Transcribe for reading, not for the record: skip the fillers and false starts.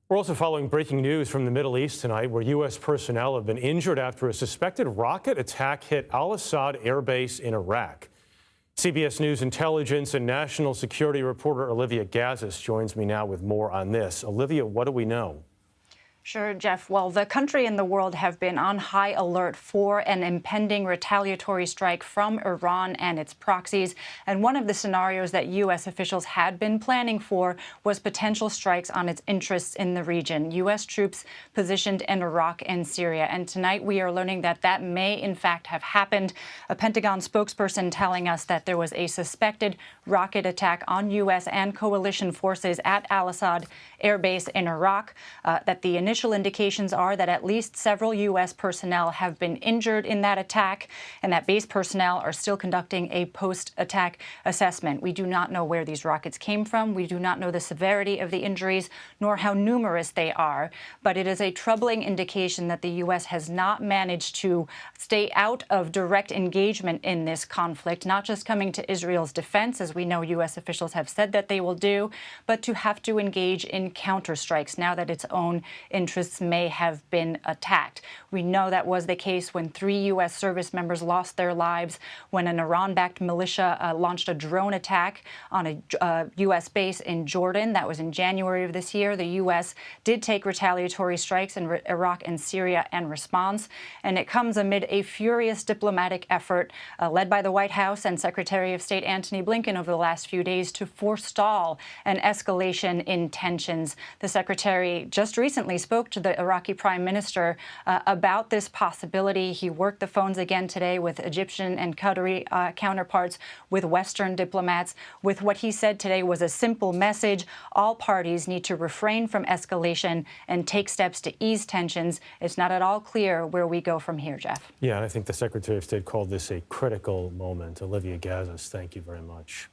We're also following breaking news from the Middle East tonight, where U.S. personnel have been injured after a suspected rocket attack hit Al-Asad Air Base in Iraq. CBS News intelligence and national security reporter Olivia Gazis joins me now with more on this. Olivia, what do we know? Sure, Jeff. Well, the country and the world have been on high alert for an impending retaliatory strike from Iran and its proxies. And one of the scenarios that U.S. officials had been planning for was potential strikes on its interests in the region. U.S. troops positioned in Iraq and Syria. And tonight we are learning that that may, in fact, have happened. A Pentagon spokesperson telling us that there was a suspected rocket attack on U.S. and coalition forces at Al-Asad Air Base in Iraq, that the initial indications are that at least several U.S. personnel have been injured in that attack, and that base personnel are still conducting a post-attack assessment. We do not know where these rockets came from. We do not know the severity of the injuries, nor how numerous they are. But it is a troubling indication that the U.S. has not managed to stay out of direct engagement in this conflict, not just coming to Israel's defense, as we know U.S. officials have said that they will do, but to have to engage in counterstrikes now that its own interests may have been attacked. We know that was the case when 3 U.S. service members lost their lives when an Iran-backed militia launched a drone attack on a U.S. base in Jordan. That was in January of this year. The U.S. did take retaliatory strikes in Iraq and Syria in response, and it comes amid a furious diplomatic effort led by the White House and Secretary of State Antony Blinken over the last few days to forestall an escalation in tensions. The Secretary just recently spoke to the Iraqi Prime Minister about this possibility. He worked the phones again today with Egyptian and Qatari counterparts, with Western diplomats, with what he said today was a simple message. All parties need to refrain from escalation and take steps to ease tensions. It's not at all clear where we go from here, Jeff. Yeah, I think the Secretary of State called this a critical moment. Olivia Gazis, thank you very much.